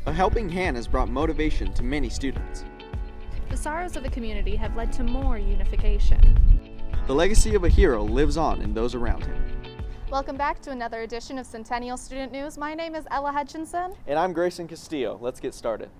A helping hand has brought motivation to many students. The sorrows of the community have led to more unification. The legacy of a hero lives on in those around him. Welcome back to another edition of Centennial Student News. My name is Ella Hutchinson. And I'm Grayson Castillo. Let's get started.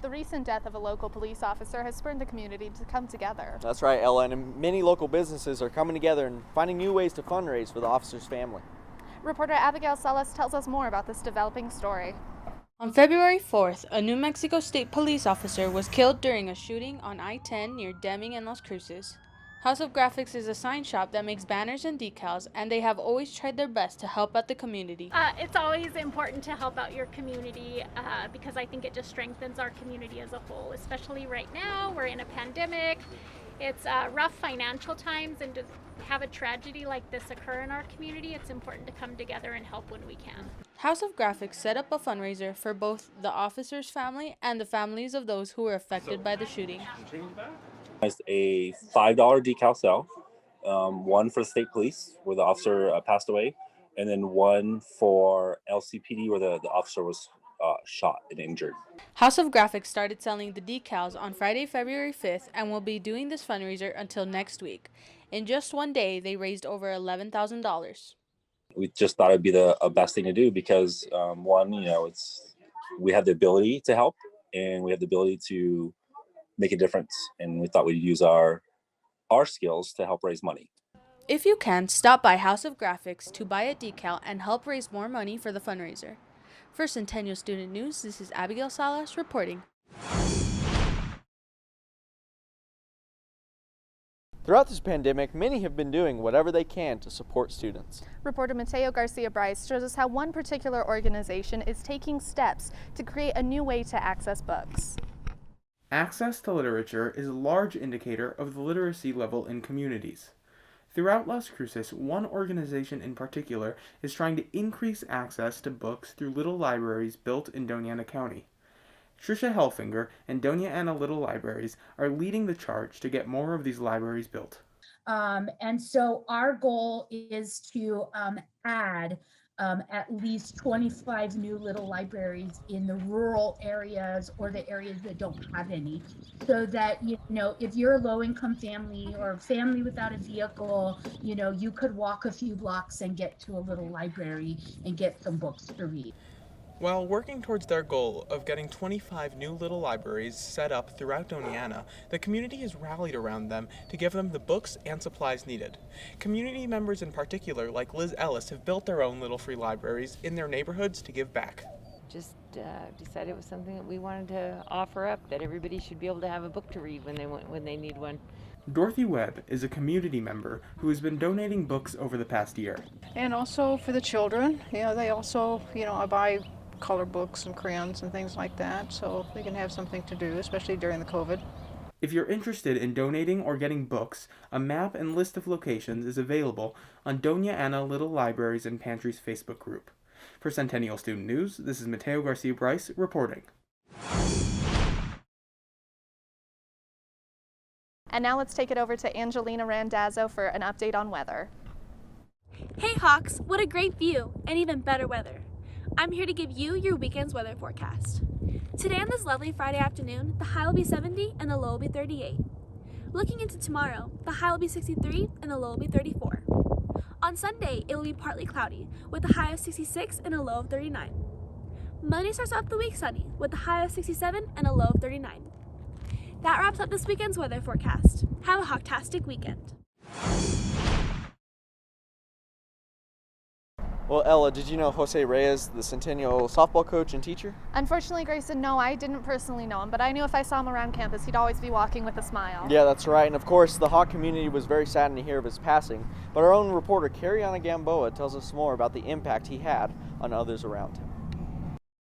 The recent death of a local police officer has spurred the community to come together. That's right, Ella, and many local businesses are coming together and finding new ways to fundraise for the officer's family. Reporter Abigail Salas tells us more about this developing story. On February 4th, a New Mexico State police officer was killed during a shooting on I-10 near Deming and Las Cruces. House of Graphics is a sign shop that makes banners and decals, and they have always tried their best to help out the community. It's always important to help out your community because I think it just strengthens our community as a whole, especially right now. We're in a pandemic. It's rough financial times, and to have a tragedy like this occur in our community, it's important to come together and help when we can. House of Graphics set up a fundraiser for both the officer's family and the families of those who were affected by the shooting. A $5 decal sale, one for the state police where the officer passed away, and then one for LCPD where the officer was shot and injured. House of Graphics started selling the decals on Friday, February 5th, and will be doing this fundraiser until next week. In just one day, they raised over $11,000. We just thought it'd be the best thing to do because one, we have the ability to help and we have the ability to make a difference, and we thought we'd use our skills to help raise money. If you can, stop by House of Graphics to buy a decal and help raise more money for the fundraiser. For Centennial Student News, this is Abigail Salas reporting. Throughout this pandemic, many have been doing whatever they can to support students. Reporter Mateo Garcia-Bryce shows us how one particular organization is taking steps to create a new way to access books. Access to literature is a large indicator of the literacy level in communities. Throughout Las Cruces, one organization in particular is trying to increase access to books through little libraries built in Doña Ana County. Trisha Helfinger and Doña Ana Little Libraries are leading the charge to get more of these libraries built. And so our goal is to add at least 25 new little libraries in the rural areas or the areas that don't have any, so that, if you're a low-income family or a family without a vehicle, you could walk a few blocks and get to a little library and get some books to read. While working towards their goal of getting 25 new little libraries set up throughout Doña Ana, the community has rallied around them to give them the books and supplies needed. Community members in particular, like Liz Ellis, have built their own little free libraries in their neighborhoods to give back. Just decided it was something that we wanted to offer up, that everybody should be able to have a book to read when they need one. Dorothy Webb is a community member who has been donating books over the past year. And also for the children, they also, I buy color books and crayons and things like that, so they can have something to do, especially during the COVID. If you're interested in donating or getting books, a map and list of locations is available on Doña Ana Little Libraries and Pantries Facebook group. For Centennial Student News, this is Mateo Garcia-Bryce reporting. And now let's take it over to Angelina Randazzo for an update on weather. Hey Hawks, what a great view and even better weather. I'm here to give you your weekend's weather forecast. Today on this lovely Friday afternoon, the high will be 70 and the low will be 38. Looking into tomorrow, the high will be 63 and the low will be 34. On Sunday, it will be partly cloudy with a high of 66 and a low of 39. Monday starts off the week sunny with a high of 67 and a low of 39. That wraps up this weekend's weather forecast. Have a hawktastic weekend. Well, Ella, did you know Jose Reyes, the Centennial softball coach and teacher? Unfortunately, Grayson, no, I didn't personally know him, but I knew if I saw him around campus, he'd always be walking with a smile. Yeah, that's right. And of course, the Hawk community was very saddened to hear of his passing. But our own reporter, Cariana Gamboa, tells us more about the impact he had on others around him.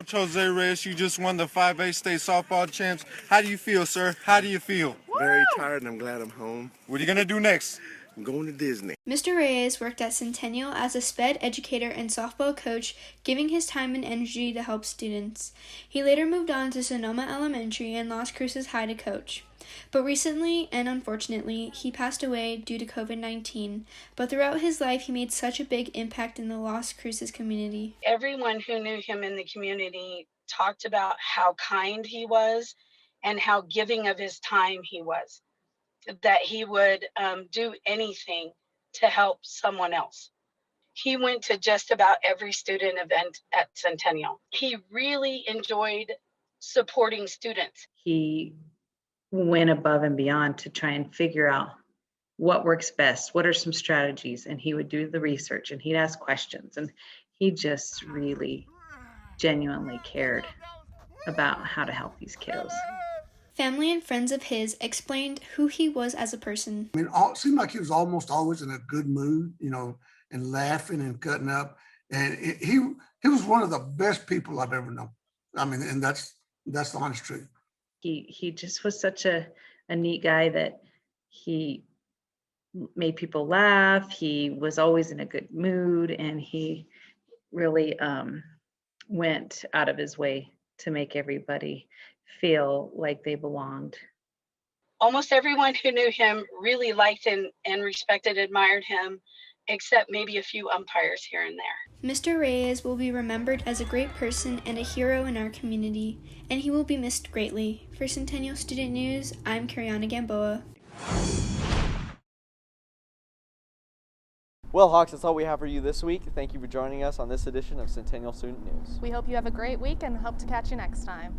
Coach Jose Reyes, you just won the 5A state softball champs. How do you feel, sir? How do you feel? Very tired, and I'm glad I'm home. What are you going to do next? I'm going to Disney. Mr. Reyes worked at Centennial as a sped educator and softball coach, giving his time and energy to help students. He later moved on to Sonoma Elementary and Las Cruces High to coach. But recently, and unfortunately, he passed away due to COVID-19. But throughout his life, he made such a big impact in the Las Cruces community. Everyone who knew him in the community talked about how kind he was and how giving of his time he was, that he would do anything to help someone else. He went to just about every student event at Centennial. He really enjoyed supporting students. He went above and beyond to try and figure out what works best, what are some strategies, and he would do the research and he'd ask questions, and he just really genuinely cared about how to help these kiddos. Family and friends of his explained who he was as a person. I mean, it seemed like he was almost always in a good mood, you know, and laughing and cutting up. And he was one of the best people I've ever known. I mean, and that's the honest truth. He just was such a neat guy that he made people laugh. He was always in a good mood, and he really went out of his way to make everybody feel like they belonged. Almost everyone who knew him really liked and respected, admired him, except maybe a few umpires here and there. Mr. Reyes will be remembered as a great person and a hero in our community, and he will be missed greatly. For Centennial Student News, I'm Kariana Gamboa. Well, Hawks, that's all we have for you this week. Thank you for joining us on this edition of Centennial Student News. We hope you have a great week and hope to catch you next time.